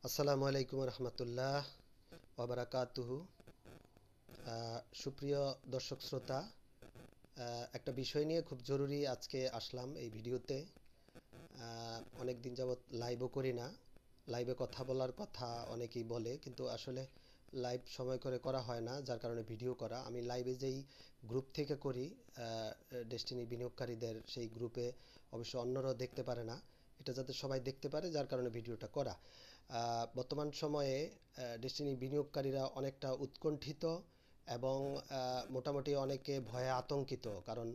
আসসালামু আলাইকুম রহমতুল্লাহ ওবরাকাতুহু। সুপ্রিয় দর্শক শ্রোতা, একটা বিষয় নিয়ে খুব জরুরি আজকে আসলাম এই ভিডিওতে। অনেক দিন যাবৎ লাইভও করি না। লাইভে কথা বলার কথা অনেকেই বলে, কিন্তু আসলে লাইভ সময় করে করা হয় না, যার কারণে ভিডিও করা। আমি লাইভে যেই গ্রুপ থেকে করি, ডেস্টিনি বিনিয়োগকারীদের সেই গ্রুপে অবশ্য অন্যরাও দেখতে পারে না, এটা যাতে সবাই দেখতে পারে, যার কারণে ভিডিওটা করা। বর্তমান সময়ে ডেস্টিনি বিনিয়োগকারীরা অনেকটা উৎকণ্ঠিত এবং মোটামুটি অনেকে ভয়ে আতঙ্কিত। কারণ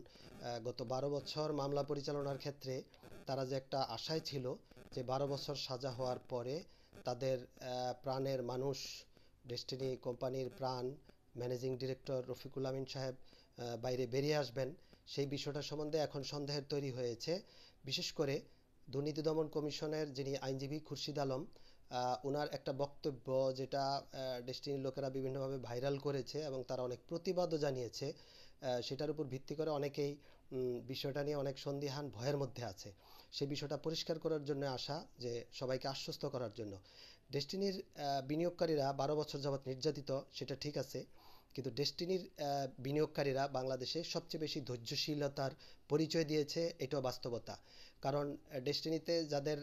গত 12 বছর মামলা পরিচালনার ক্ষেত্রে তারা যে একটা আশায় ছিল যে 12 বছর সাজা হওয়ার পরে তাদের প্রাণের মানুষ, ডেস্টিনি কোম্পানির প্রাণ ম্যানেজিং ডিরেক্টর রফিকুল আমিন সাহেব বাইরে বেরিয়ে আসবেন, সেই বিষয়টা সম্বন্ধে এখন সন্দেহের তৈরি হয়েছে। বিশেষ করে দুর্নীতি দমন কমিশনের যিনি আইনজীবী খুরশিদ আলম, ওনার একটা বক্তব্য যেটা ডেস্টিনির লোকেরা বিভিন্নভাবে ভাইরাল করেছে এবং তারা অনেক প্রতিবাদও জানিয়েছে। সেটার উপর ভিত্তি করে অনেকেই বিষয়টা নিয়ে অনেক সন্দিহান, ভয়ের মধ্যে আছে। সেই বিষয়টা পরিষ্কার করার জন্য আসা, যে সবাইকে আশ্বস্ত করার জন্য। ডেস্টিনির বিনিয়োগকারীরা 12 বছর যাবৎ নির্যাতিত, সেটা ঠিক আছে, কিন্তু ডেস্টিনির বিনিয়োগকারীরা বাংলাদেশে সবচেয়ে বেশি ধৈর্যশীলতার পরিচয় দিয়েছে, এটাও বাস্তবতা। কারণ ডেস্টিনিতে যাদের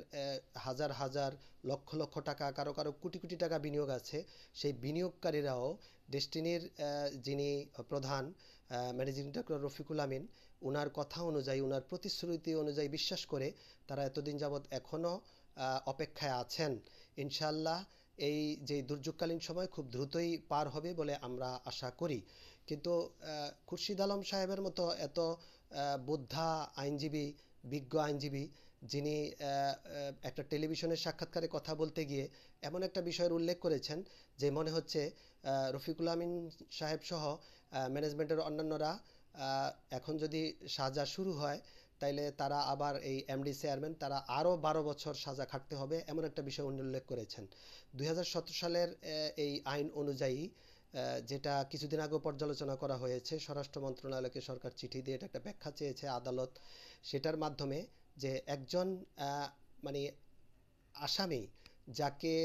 হাজার হাজার লক্ষ লক্ষ টাকা, কারো কারো কোটি কোটি টাকা বিনিয়োগ আছে, সেই বিনিয়োগকারীরাও ডেস্টিনির যিনি প্রধান ম্যানেজিং ডিরেক্টর রফিকুল আমিন, ওনার কথা অনুযায়ী, ওনার প্রতিশ্রুতি অনুযায়ী বিশ্বাস করে তারা এতদিন যাবৎ এখনও অপেক্ষায় আছেন। ইনশাআল্লাহ এই যে দুর্যোগকালীন সময় খুব দ্রুতই পার হবে বলে আমরা আশা করি। কিন্তু খুরশিদ আলম সাহেবের মতো এত বোদ্ধা আইনজীবী, বিজ্ঞ আইনজীবী, যিনি একটা টেলিভিশনের সাক্ষাৎকারে কথা বলতে গিয়ে এমন একটা বিষয়ের উল্লেখ করেছেন যে মনে হচ্ছে রফিকুল আমিন সাহেব সহ ম্যানেজমেন্টের অন্যান্যরা এখন যদি সাজা শুরু হয়, তাইলে তারা আবার এই এমডি চেয়ারম্যান তারা আরও 12 বছর সাজা খাটতে হবে, এমন একটা বিষয় উনি উল্লেখ করেছেন। 2017 সালের এই আইন অনুযায়ী, যেটা কিছুদিন আগেও পর্যালোচনা করা হয়েছে, স্বরাষ্ট্র মন্ত্রণালয়কে সরকার চিঠি দিয়ে এটা একটা ব্যাখ্যা চেয়েছে আদালত, সেটার মাধ্যমে যে একজন মানে আসামি যাকে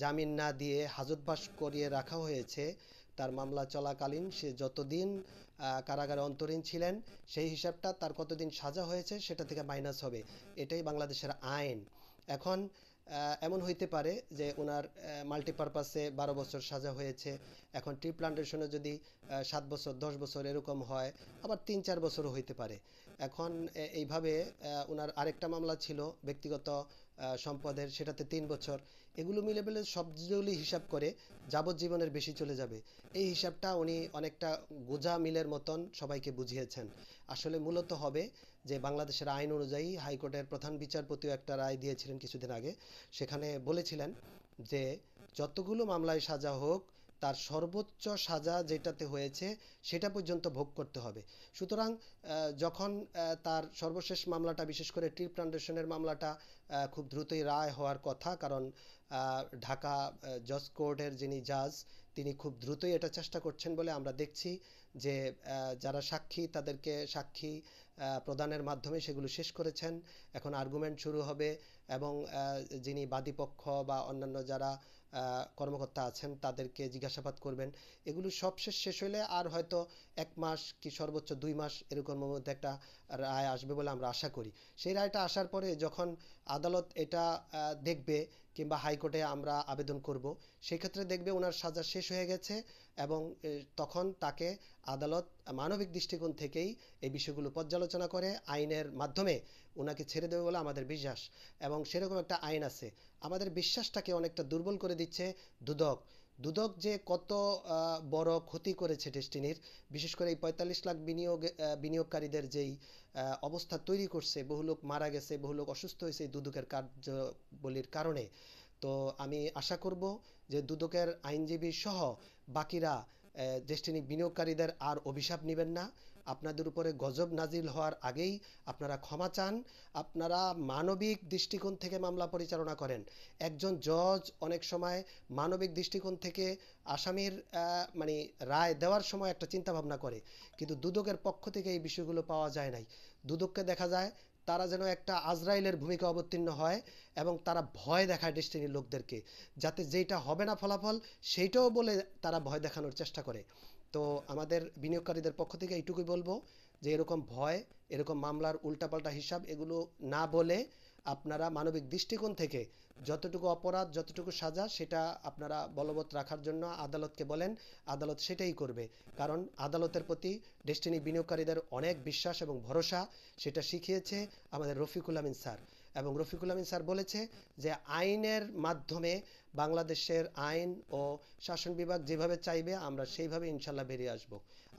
জামিন না দিয়ে হাজতবাস করিয়ে রাখা হয়েছে, তার মামলা চলাকালীন সে যতদিন কারাগারে অন্তরীণ ছিলেন, সেই হিসাবটা তার কতদিন সাজা হয়েছে সেটা থেকে মাইনাস হবে। এটাই বাংলাদেশের আইন। এখন এমন হইতে পারে যে ওনার মাল্টিপারপাসে 12 বছর সাজা হয়েছে, এখন ট্রি প্লান্টেশনে যদি 7 বছর 10 বছর এরকম হয়, আবার 3-4 বছরও হইতে পারে। এখন এইভাবে ওনার আরেকটা মামলা ছিল ব্যক্তিগত সম্পদের, সেটাতে 3 বছর। এগুলো মিলে মিলে সবগুলি হিসাব করে যাবজ্জীবনের বেশি চলে যাবে। এই হিসাবটা উনি অনেকটা গোজা মিলের মতন সবাইকে বুঝিয়েছেন। আসলে মূলত হবে যে বাংলাদেশের আইন অনুযায়ী হাইকোর্টের প্রধান বিচারপতিও একটা রায় দিয়েছিলেন কিছুদিন আগে, সেখানে বলেছিলেন যে যতগুলো মামলায় সাজা হোক, তার সর্বোচ্চ সাজা যেটাতে হয়েছে সেটা পর্যন্ত ভোগ করতে হবে। সুতরাং যখন তার সর্বশেষ মামলাটা, বিশেষ করে ট্রি প্লান্টেশনের মামলাটা খুব দ্রুতই রায় হওয়ার কথা, কারণ ঢাকা জজ কোর্টের যিনি জাজ, তিনি খুব দ্রুতই এটা চেষ্টা করছেন বলে আমরা দেখছি, যে যারা সাক্ষী তাদেরকে সাক্ষী প্রদানের মাধ্যমে সেগুলো শেষ করেছেন। এখন আর্গুমেন্ট শুরু হবে এবং যিনি বাদীপক্ষ বা অন্যান্য যারা কর্মকর্তা আছেন তাদেরকে জিজ্ঞাসাবাদ করবেন। এগুলো সব শেষ হইলে আর হয়তো 1 মাস কি সর্বোচ্চ 2 মাস এরকমের মধ্যে একটা রায় আসবে বলে আমরা আশা করি। সেই রায়টা আসার পরে যখন আদালত এটা দেখবে, কিংবা হাইকোর্টে আমরা আবেদন করব, সেক্ষেত্রে দেখবে ওনার সাজা শেষ হয়ে গেছে এবং তখন তাকে আদালত মানবিক দৃষ্টিকোণ থেকেই এই বিষয়গুলো পর্যালোচনা করে আইনের মাধ্যমে ওনাকে ছেড়ে দেবে বলে আমাদের বিশ্বাস। এবং সেরকম একটা আইন আছে। আমাদের বিশ্বাসটাকে অনেকটা দুর্বল করে দিচ্ছে দুদক। দুদক যে কত বড় ক্ষতি করেছে ডেস্টিনির, বিশেষ করে এই 45 লাখ বিনিয়োগকারীদের যেই অবস্থা তৈরি করছে, বহু লোক মারা গেছে, বহু লোক অসুস্থ হয়েছে এই দুদকের কার্যাবলীর কারণে। তো আমি আশা করব যে দুদকের আইনজীবী সহ বাকিরা ডেস্টিনি বিনিয়োগকারীদের আর অভিশাপ নেবেন না। আপনাদের উপরে গজব নাজিল হওয়ার আগেই আপনারা ক্ষমা চান। আপনারা মানবিক দৃষ্টিকোণ থেকে মামলা পরিচালনা করেন। একজন জজ অনেক সময় মানবিক দৃষ্টিকোণ থেকে আসামির মানে রায় দেওয়ার সময় একটা চিন্তা ভাবনা করে, কিন্তু দুদকের পক্ষ থেকে এই বিষয়গুলো পাওয়া যায় নাই। দুদককে দেখা যায় তারা যেন একটা আজরাইলের ভূমিকা অবতীর্ণ হয় এবং তারা ভয় দেখায় ডেস্টিনির লোকদেরকে, যাতে যেটা হবে না ফলাফল সেইটাও বলে তারা ভয় দেখানোর চেষ্টা করে। তো আমাদের বিনিয়োগকারীদের পক্ষ থেকে এইটুকুই বলবো যে এরকম ভয়, এরকম মামলার উল্টাপাল্টা হিসাব এগুলো না বলে আপনারা মানবিক দৃষ্টিকোণ থেকে যতটুকু অপরাধ, যতটুকু সাজা সেটা আপনারা বলবৎ রাখার জন্য আদালতকে বলেন, আদালত সেটাই করবে। কারণ আদালতের প্রতি ডেস্টিনি বিনিয়োগকারীদের অনেক বিশ্বাস এবং ভরসা, সেটা শিখিয়েছে আমাদের রফিকুল আমিন স্যার। এবং রফিকুল আমিন স্যার বলেছে যে আইনের মাধ্যমে বাংলাদেশের আইন ও শাসন বিভাগ যেভাবে চাইবে আমরা সেইভাবে ইনশাল্লাহ বেরিয়ে আসব।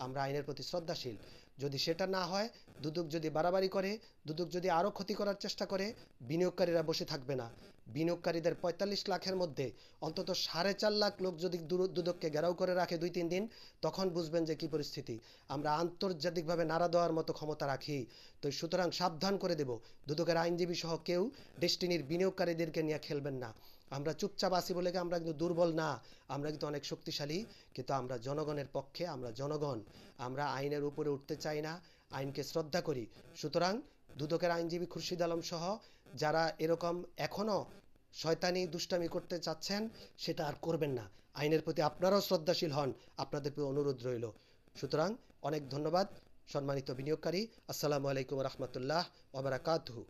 আমরা আইনের প্রতি শ্রদ্ধাশীল। যদি সেটা না হয়, দুদক যদি বাড়াবাড়ি করে, দুদক যদি আরও ক্ষতি করার চেষ্টা করে, বিনিয়োগকারীরা বসে থাকবে না। বিনিয়োগকারীদের ৪৫ লাখের মধ্যে অন্তত ৪.৫ লাখ লোক যদি দুদককে ঘেরাও করে রাখে ২-৩ দিন, তখন বুঝবেন যে কি পরিস্থিতি। আমরা আন্তর্জাতিকভাবে নাড়া দেওয়ার মতো ক্ষমতা রাখি। তো সুতরাং সাবধান করে দেব, দুদকের আইনজীবী সহ কেউ ডেস্টিনির বিনিয়োগকারীদেরকে নিয়ে খেলবেন না। আমরা চুপচাপ আছি বলে আমরা কিন্তু দুর্বল না, আমরা কিন্তু অনেক শক্তিশালী। কিন্তু আমরা জনগণের পক্ষে, আমরা জনগণ, আমরা আইনের উপরে উঠতে চাই না, আইনকে শ্রদ্ধা করি। সুতরাং দুদকের আইনজীবী খুরশিদ আলম সহ যারা এরকম এখনো শয়তানি দুষ্টামি করতে চাচ্ছেন, সেটা আর করবেন না। আইনের প্রতি আপনারাও শ্রদ্ধাশীল হন, আপনাদের প্রতি অনুরোধ রইল। সুতরাং অনেক ধন্যবাদ সম্মানিত বিনিয়োগকারী। আসসালামু আলাইকুম রহমতুল্লাহ ওয়া বারাকাতুহু।